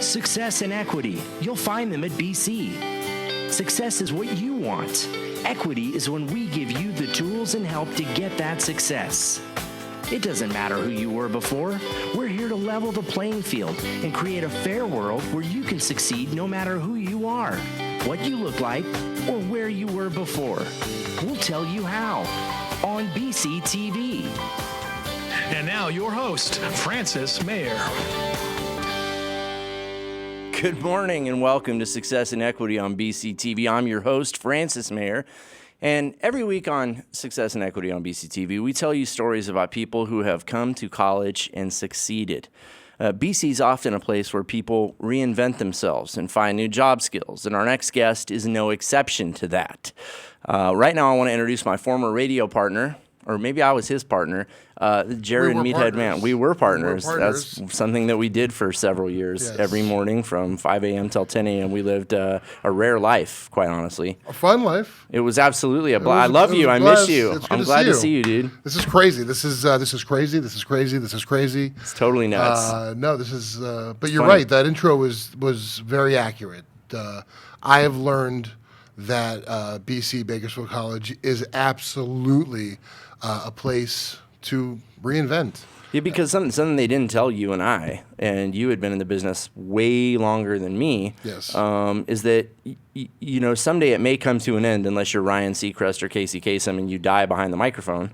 Success and equity. You'll find them at BC. Success is what you want. Equity is when we give you the tools and help to get that success. It doesn't matter who you were before. We're here to level the playing field and create a fair world where you can succeed no matter who you are, what you look like, or where you were before. We'll tell you how on BCTV. And now your host, Francis Mayer. Good morning and welcome to Success and Equity on BCTV. I'm your host, Francis Mayer. And every week on Success and Equity on BCTV, we tell you stories about people who have come to college and succeeded. BC is often a place where people reinvent themselves and find new job skills, and our next guest is no exception to that. Right now, I want to introduce my former radio partner, or maybe I was his partner, Jared Meathead Man. We were partners. That's something that we did for several years. Yes. Every morning from 5 a.m. till 10 a.m. We lived a rare life, quite honestly. A fun life. It was absolutely a blast. I love you. I miss you. I'm glad to see you, dude. This is crazy. This is crazy. This is crazy. This is crazy. It's totally nuts. No, this is. But you're right. That intro was very accurate. I have learned that BC Bakersfield College is absolutely a place to reinvent. Yeah, because something they didn't tell you and I, and you had been in the business way longer than me, yes, is that, you know, someday it may come to an end unless you're Ryan Seacrest or Casey Kasem and you die behind the microphone.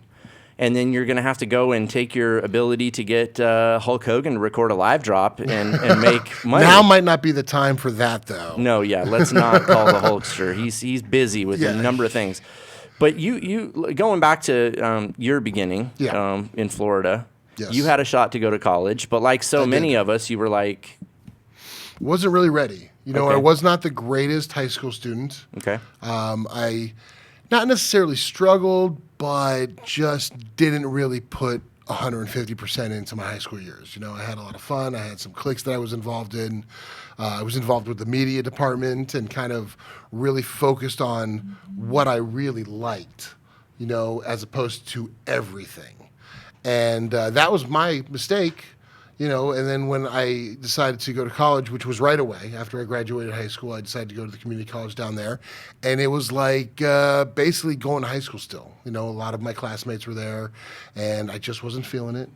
And then you're going to have to go and take your ability to get Hulk Hogan to record a live drop and make money. Now might not be the time for that, though. No, yeah, let's not call the Hulkster. He's busy with a number of things. But you going back to your beginning in Florida, yes, you had a shot to go to college, but like so many of us, you were like... Wasn't really ready. You know, I was not the greatest high school student. Okay. I not necessarily struggled, but just didn't really put 150% into my high school years. You know, I had a lot of fun. I had some cliques that I was involved in. I was involved with the media department and kind of really focused on what I really liked, you know, as opposed to everything. And that was my mistake, you know. And then when I decided to go to college, which was right away after I graduated high school, I decided to go to the community college down there. And it was like basically going to high school still. You know, a lot of my classmates were there, and I just wasn't feeling it.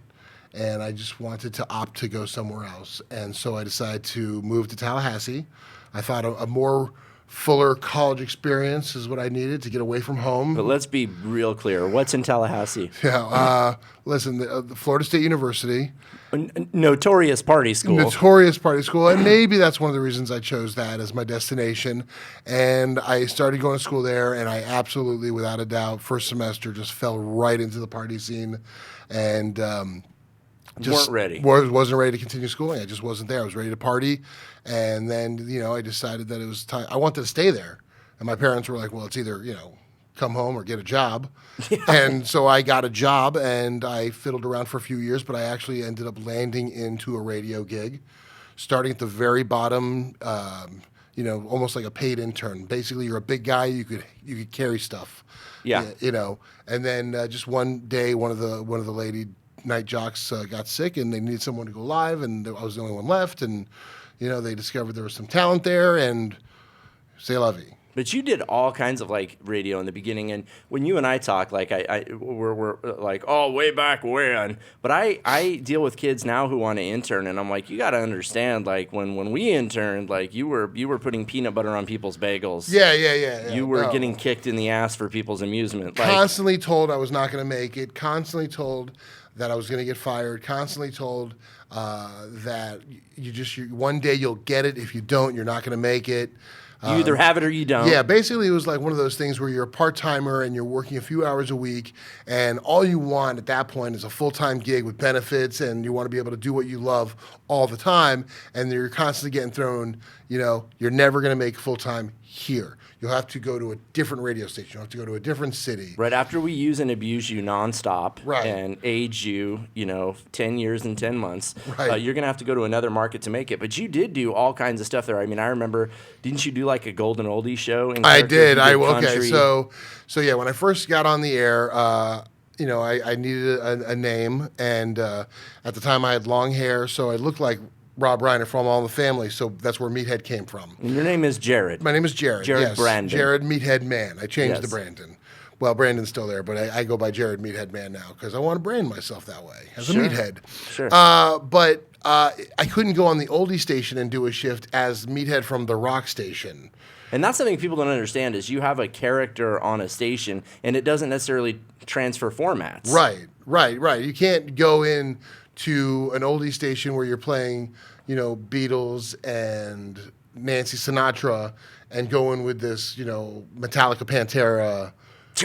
And I just wanted to opt to go somewhere else. And so I decided to move to Tallahassee. I thought a more fuller college experience is what I needed to get away from home. But let's be real clear. What's in Tallahassee? Yeah, listen, the Florida State University. Notorious party school. Notorious party school. And maybe that's one of the reasons I chose that as my destination. And I started going to school there, and I absolutely, without a doubt, first semester just fell right into the party scene. And... weren't ready. Wasn't ready to continue schooling. I just wasn't there. I was ready to party. And then, you know, I decided that it was time. I wanted to stay there. And my parents were like, well, it's either, you know, come home or get a job. Yeah. And so I got a job, and I fiddled around for a few years, but I actually ended up landing into a radio gig, starting at the very bottom, you know, almost like a paid intern. Basically, you're a big guy. You could carry stuff. Yeah. You know, and then just one day, one of the lady night jocks got sick, and they needed someone to go live, and I was the only one left, and you know, they discovered there was some talent there, and c'est la vie. But you did all kinds of like radio in the beginning, and when you and I talk, like we're like, oh, way back when. But I deal with kids now who want to intern, and I'm like, you got to understand, like when we interned, like you were putting peanut butter on people's bagels. Yeah. You were getting kicked in the ass for people's amusement. Constantly told I was not going to make it. Constantly told that I was going to get fired. Constantly told that one day you'll get it. If you don't, you're not going to make it. You either have it or you don't. Yeah, basically it was like one of those things where you're a part-timer and you're working a few hours a week, and all you want at that point is a full-time gig with benefits, and you want to be able to do what you love all the time, and you're constantly getting thrown, you know, you're never going to make full-time here. You'll have to go to a different radio station. You'll have to go to a different city. Right after we use and abuse you nonstop, right, and age you, 10 years and 10 months, right, you're going to have to go to another market to make it. But you did do all kinds of stuff there. I mean, I remember, didn't you do like a Golden Oldie show? I did. Okay, so yeah, when I first got on the air, I needed a name, and at the time I had long hair, so I looked like Rob Reiner from All in the Family, so that's where Meathead came from. And your name is Jared. My name is Jared. Jared yes. Brandon. Jared Meathead Man. I changed the Yes. Brandon. Well, Brandon's still there, but I go by Jared Meathead Man now because I want to brand myself that way as Sure. a meathead. Sure. But I couldn't go on the oldie station and do a shift as Meathead from the rock station. And that's something people don't understand is you have a character on a station, and it doesn't necessarily transfer formats. Right. You can't go in to an oldie station where you're playing, Beatles and Nancy Sinatra and go in with this, Metallica Pantera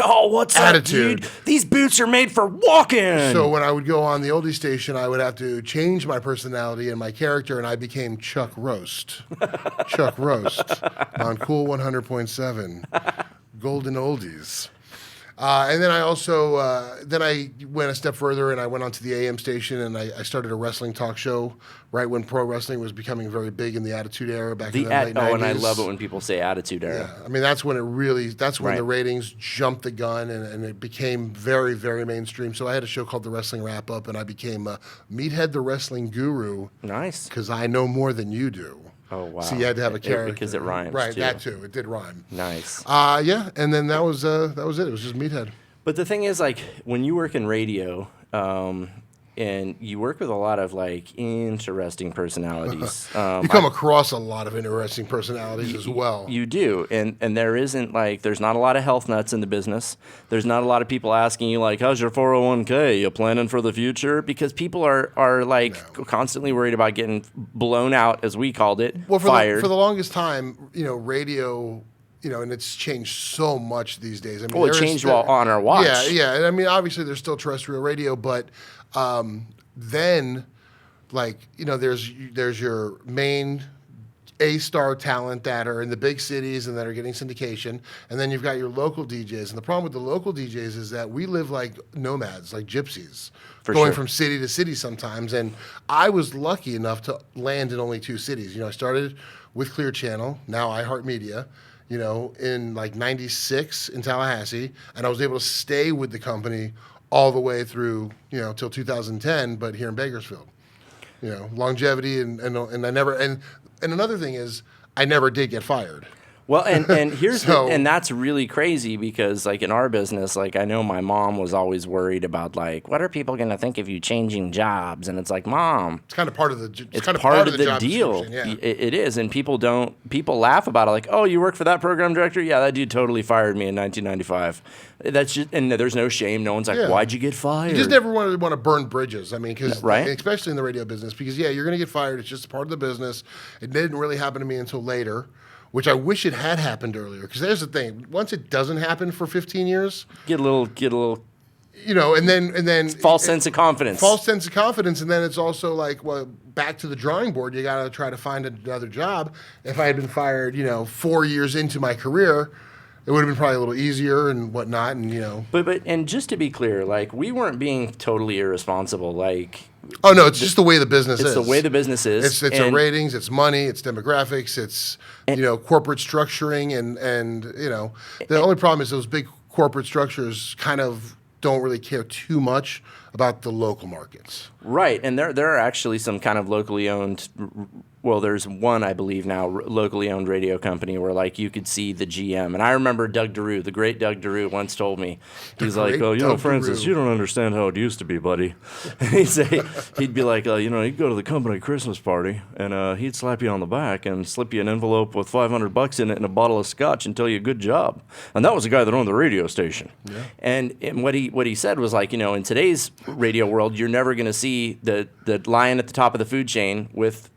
Oh, what's attitude. up, dude? These boots are made for walking. So when I would go on the oldie station, I would have to change my personality and my character, and I became Chuck Roast. Chuck Roast on Cool 100.7, Golden Oldies. And then I also then I went a step further and I went onto the AM station and I started a wrestling talk show right when pro wrestling was becoming very big in the Attitude Era back in the late 90s. And I love it when people say Attitude Era. Yeah, I mean that's when Right. the ratings jumped the gun and it became very, very mainstream. So I had a show called The Wrestling Wrap Up and I became Meathead the Wrestling Guru Nice. because I know more than you do. Oh, wow. So you had to have a character because it rhymes, right? too. That too. It did rhyme. Nice. Yeah, and then that was it. It was just Meathead. But the thing is, like, when you work in radio, and you work with a lot of, like, interesting personalities. You come across a lot of interesting personalities as well. You do. And there isn't, like, there's not a lot of health nuts in the business. There's not a lot of people asking you, like, how's your 401k? You planning for the future? Because people are constantly worried about getting blown out, as we called it, fired. For the longest time, radio... and it's changed so much these days. I mean, Well, it changed while on our watch. Yeah. And I mean, obviously, there's still terrestrial radio, but then, there's your main A-star talent that are in the big cities and that are getting syndication, and then you've got your local DJs. And the problem with the local DJs is that we live like nomads, like gypsies, going from city to city sometimes. And I was lucky enough to land in only 2 cities. I started with Clear Channel, now iHeartMedia. In like 96 in Tallahassee, and I was able to stay with the company all the way through, till 2010, but here in Bakersfield. Longevity and I never, and another thing is I never did get fired. Well, and here's and that's really crazy because, like, in our business, like, I know my mom was always worried about, like, what are people going to think of you changing jobs? And it's like, Mom, it's kind of part of the the deal. Yeah. It is, and people laugh about it, like, oh, you work for that program director? Yeah, that dude totally fired me in 1995. That's just, and there's no shame. No one's like, why'd you get fired? You just never want to burn bridges. I mean, because right? especially in the radio business, because you're going to get fired. It's just part of the business. It didn't really happen to me until later, which I wish it had happened earlier. Because there's the thing: once it doesn't happen for 15 years, get a little, and then false sense of confidence. False sense of confidence, and then it's also like, well, back to the drawing board. You got to try to find another job. If I had been fired, 4 years into my career, it would have been probably a little easier and whatnot, and But and just to be clear, like, we weren't being totally irresponsible, like. Oh no, it's just the way the business is. It's the way the business is. It's the ratings, it's money, it's demographics, it's corporate structuring, and the only problem is those big corporate structures kind of don't really care too much about the local markets. Right, and there are actually some kind of locally owned. Well, there's one, I believe now, locally owned radio company where, like, you could see the GM. And I remember Doug DeRue, the great Doug DeRue, once told me, he's like, oh, Francis, DeRue. you don't understand how it used to be, buddy. And he'd be like, you'd go to the company Christmas party, and he'd slap you on the back and slip you an envelope with $500 in it and a bottle of scotch and tell you good job. And that was the guy that owned the radio station. Yeah. And what he said was, like, in today's radio world, you're never going to see the lion at the top of the food chain with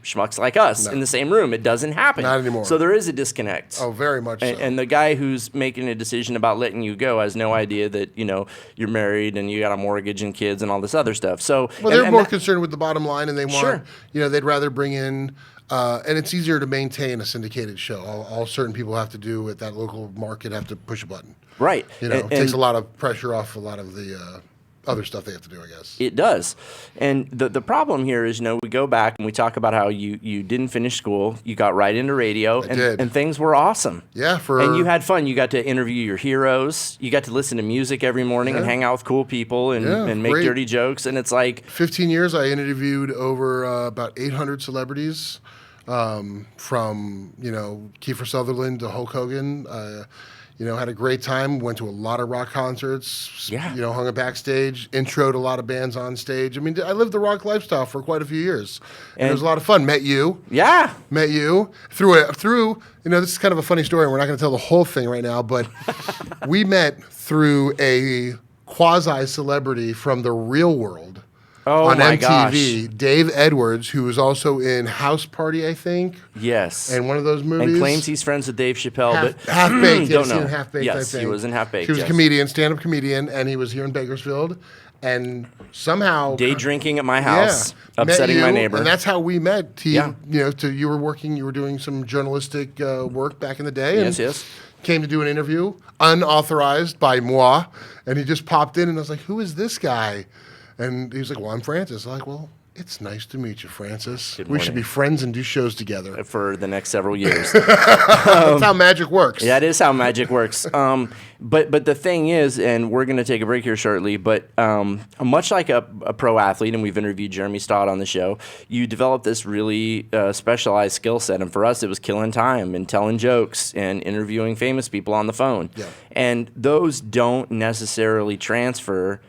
schmucks like us in the same room. It doesn't happen. Not anymore. So there is a disconnect. Oh, very much so. And the guy who's making a decision about letting you go has no idea that, you're married and you got a mortgage and kids and all this other stuff. So they're more concerned with the bottom line, and they want, Sure. They'd rather bring in, and it's easier to maintain a syndicated show. All certain people have to do at that local market have to push a button. Right. It takes a lot of pressure off a lot of the other stuff they have to do, I guess. It does. And the problem here is, we go back and we talk about how you didn't finish school. You got right into radio. And things were awesome. Yeah. And you had fun. You got to interview your heroes. You got to listen to music every morning and hang out with cool people and make dirty jokes. And it's like 15 years, I interviewed over about 800 celebrities, from, Kiefer Sutherland to Hulk Hogan. Had a great time, went to a lot of rock concerts, hung a backstage, introed a lot of bands on stage. I mean, I lived the rock lifestyle for quite a few years. And it was a lot of fun. Met you. Yeah. Met you through, this is kind of a funny story. We're not going to tell the whole thing right now, but we met through a quasi-celebrity from the real world. On my MTV, gosh. Dave Edwards, who was also in House Party, I think. Yes. And one of those movies. And claims he's friends with Dave Chappelle. Half-Baked. Don't know. Half-Baked, yes, I think. he was in Half-Baked. He was a comedian, stand-up comedian, and he was here in Bakersfield. And somehow... Day drinking at my house, upsetting my neighbor. And that's how we met. You were doing some journalistic work back in the day. Yes. Came to do an interview, unauthorized by moi. And he just popped in, and I was like, who is this guy? And he was like, well, I'm Francis. I'm like, well, it's nice to meet you, Francis. We should be friends and do shows together. For the next several years. That's how magic works. Yeah, that is how magic works. But the thing is, and we're going to take a break here shortly, but much like a pro athlete, and we've interviewed Jeremy Stott on the show, you develop this really specialized skill set. And for us, it was killing time and telling jokes and interviewing famous people on the phone. Yeah. And those don't necessarily transfer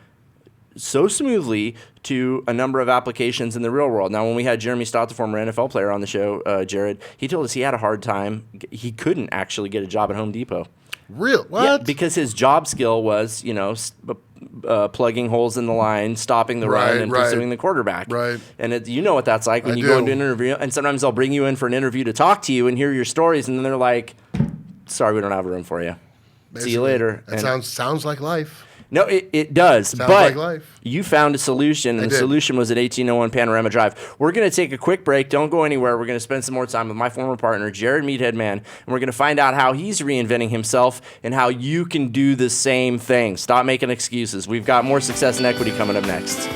so smoothly to a number of applications in the real world. Now, when we had Jeremy Stott, the former NFL player, on the show, Jared, he told us he had a hard time. He couldn't actually get a job at Home Depot. Real? What? Yeah, because his job skill was, plugging holes in the line, stopping the run, and pursuing the quarterback. Right. And you know what that's like when you go into an interview, and sometimes they'll bring you in for an interview to talk to you and hear your stories, and then they're like, sorry, we don't have a room for you. Basically, see you later. That sounds like life. No, it does. Sounds but like life. You found a solution, and the solution was at 1801 Panorama Drive. We're going to take a quick break. Don't go anywhere. We're going to spend some more time with my former partner, Jared Meathead Man, and we're going to find out how he's reinventing himself and how you can do the same thing. Stop making excuses. We've got more Success and Equity coming up next.